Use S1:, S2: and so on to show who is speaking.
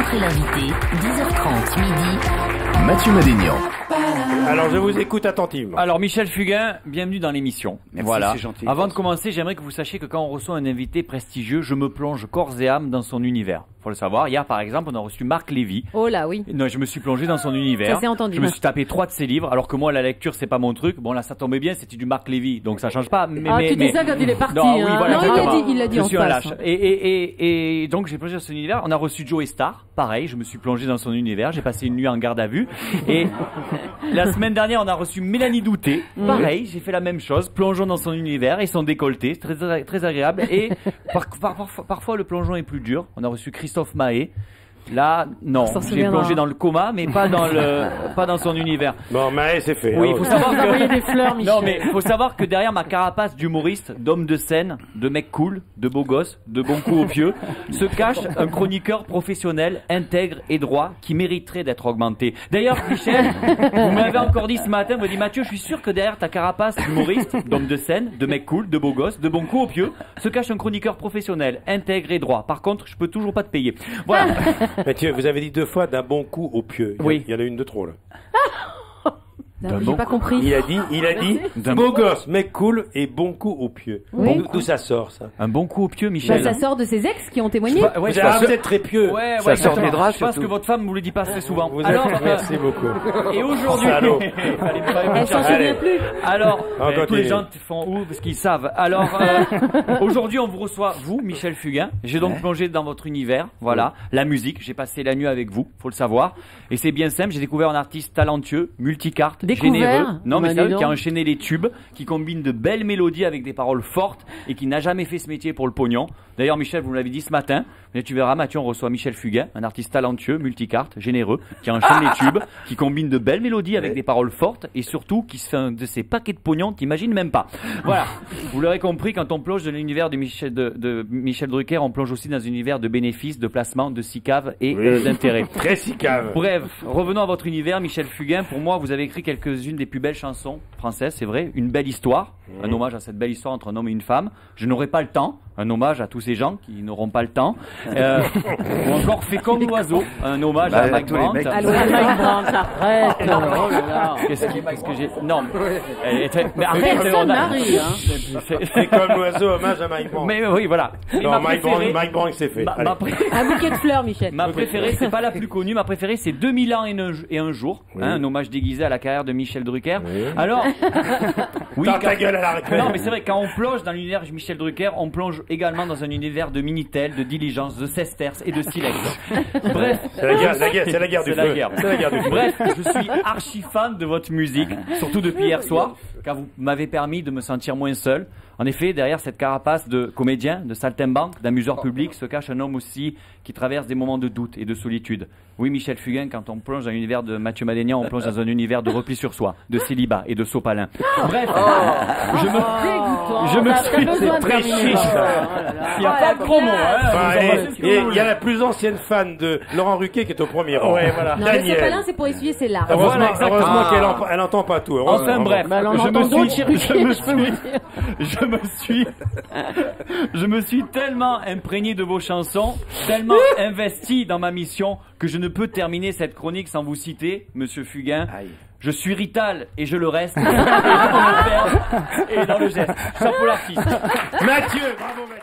S1: Rencontrez l'invité, 10h30 midi.
S2: Mathieu Madénian.
S3: Alors je vous écoute attentivement.
S4: Alors Michel Fugain, bienvenue dans l'émission.
S3: Merci,
S4: Voilà.
S3: c'est gentil.
S4: Avant de commencer, j'aimerais que vous sachiez que quand on reçoit un invité prestigieux, je me plonge corps et âme dans son univers. Faut le savoir. Hier, par exemple, on a reçu Marc Lévy.
S5: Oh là, oui.
S4: Non, je me suis plongé dans son univers.
S5: Ça s'est entendu.
S4: Je me suis tapé 3 de ses livres, alors que moi, la lecture, c'est pas mon truc. Bon, là, ça tombait bien, c'était du Marc Lévy, donc ça change pas. Mais,
S5: tu dis ça quand il est parti.
S4: Non, oui,
S5: hein.
S4: voilà,
S5: Non,
S4: exactement.
S5: il l'a dit
S4: je
S5: en
S4: suis un
S5: face.
S4: lâche. Et donc, j'ai plongé dans son univers. On a reçu Joey Star. Pareil, je me suis plongé dans son univers. J'ai passé une nuit en garde à vue. Et la semaine dernière, on a reçu Mélanie Douté. Pareil, j'ai fait la même chose. Plongeons dans son univers et son décolleté. C'est très agréable. Et parfois, le plongeon est plus dur. On a reçu Christophe Mahé. Là, non, j'ai plongé dans le coma, mais pas dans son univers.
S3: Bon, mais c'est fait.
S4: Oui, il faut savoir que
S5: des fleurs, Michel.
S4: non, mais faut savoir que derrière ma carapace d'humoriste, d'homme de scène, de mec cool, de beau gosse, de bon coup au pieu, se cache un chroniqueur professionnel, intègre et droit qui mériterait d'être augmenté. D'ailleurs, Michel, vous m'avez encore dit ce matin, vous m'avez dit Mathieu, je suis sûr que derrière ta carapace d'humoriste, d'homme de scène, de mec cool, de beau gosse, de bon coup au pieu, se cache un chroniqueur professionnel, intègre et droit. Par contre, je peux toujours pas te payer. Voilà.
S3: Mathieu, vous avez dit 2 fois d'un bon coup au pieu.
S4: Oui.
S3: Il y en a une de trop là.
S5: J'ai pas compris.
S3: Il a dit beau gosse, mec cool et bon coup au pieu.
S5: Oui.
S3: D'où ça sort ça?
S4: Un bon coup au pieu, Michel.
S5: Ça sort de ses ex qui ont témoigné.
S4: Ouais,
S3: Vous êtes très pieux.
S4: Ouais,
S2: Ça sort
S4: exactement.
S2: des draps,
S4: Je pense
S2: surtout.
S4: que votre femme vous le dit pas assez souvent.
S3: Vous êtes...
S4: Alors,
S3: Merci beaucoup.
S4: et aujourd'hui,
S3: Salaud.
S5: Elle s'en souvient plus.
S4: alors,
S3: Encore
S4: tous les
S3: des-
S4: gens te font où parce qu'ils savent. Alors, aujourd'hui, on vous reçoit, vous, Michel Fugain. J'ai donc plongé dans votre univers, voilà, la musique. J'ai passé la nuit avec vous, faut le savoir. Et c'est bien simple. J'ai découvert un artiste talentueux, multicarte,
S5: Découvert
S4: généreux. Non, mais
S5: Bah,
S4: sérieux,
S5: dis
S4: qui a
S5: donc.
S4: enchaîné les tubes, qui combine de belles mélodies avec des paroles fortes et qui n'a jamais fait ce métier pour le pognon. D'ailleurs, Michel, vous me l'avez dit ce matin. Mais tu verras, Mathieu, on reçoit Michel Fugain, un artiste talentueux, multicarte, généreux, qui enchaîne les tubes, qui combine de belles mélodies avec des paroles fortes et surtout qui se fait un de ces paquets de pognon, t'imagines même pas. Voilà. Vous l'aurez compris, quand on plonge dans l'univers de Michel Drucker, on plonge aussi dans un univers de bénéfices, de placements, de sicave et d'intérêts.
S3: Très sicave.
S4: Bref, revenons à votre univers, Michel Fugain. Pour moi, vous avez écrit quelques-unes des plus belles chansons françaises, c'est vrai. Une belle histoire, un hommage à cette belle histoire entre un homme et une femme. Je n'aurai pas le temps, un hommage à tous ces gens qui n'auront pas le temps. Ou encore Fait comme l'oiseau, un hommage à Mike
S2: tous les
S4: Brandt.
S2: mecs.
S5: Allô, Mike Brandt, arrête.
S4: Oh là là, qu'est-ce que j'ai... Non, mais arrête,
S5: Personne n'arrive,
S3: C'est comme l'oiseau, hommage à Mike Brandt.
S4: Mais oui, voilà. Et
S3: Non,
S4: ma
S3: Mike
S4: préférée-
S3: Brandt c'est fait.
S4: ma-
S3: Allez.
S4: ma pré-
S5: Un bouquet de fleurs, Michel.
S4: Ma préférée, c'est pas la plus connue, ma préférée c'est 2000 ans et un jour, hein, un hommage déguisé à la carrière de Michel Drucker. Alors, oui,
S3: Tends ta gueule à la récré.
S4: non mais c'est vrai, quand on plonge dans l'univers de Michel Drucker, on plonge également dans un univers de Minitel, de Diligence, de Sesterce et de Silex. Bref,
S3: C'est la guerre, c'est la guerre du
S4: c'est
S3: feu.
S4: la guerre.
S3: C'est la guerre du feu.
S4: Bref, je suis archi fan de votre musique, surtout depuis hier soir, car vous m'avez permis de me sentir moins seul. En effet, derrière cette carapace de comédien, de saltimbanque, d'amuseur public, se cache un homme aussi qui traverse des moments de doute et de solitude. Oui, Michel Fugain, quand on plonge dans l'univers de Mathieu Madénian, on plonge dans un univers de repli sur soi, de célibat et de sopalin. Bref, je me suis...
S5: C'est
S4: très chiche. Il n'y a pas de promo, hein.
S3: Enfin,
S4: Vous
S3: et
S4: embrassez tout le monde.
S3: il y a la plus ancienne fan de Laurent Ruquier qui est au premier rang.
S4: Ouais, voilà.
S5: Non, le
S3: Daniel.
S5: sopalin, c'est pour essuyer ses larmes.
S3: Heureusement,
S4: Voilà, exactement.
S3: heureusement qu'elle entend pas tout. Heureusement.
S4: Enfin bref,
S5: Bah, alors, on
S4: je
S5: entend
S4: me
S5: d'autres
S4: suis-
S5: chirurgiens, je peux vous dire.
S4: je me suis tellement imprégné de vos chansons, tellement investi dans ma mission que je ne peux terminer cette chronique sans vous citer, Monsieur Fugain. Je suis Rital et je le reste. Et dans le verbe et dans le geste. Chapeau l'artiste.
S3: Mathieu, bravo Mathieu.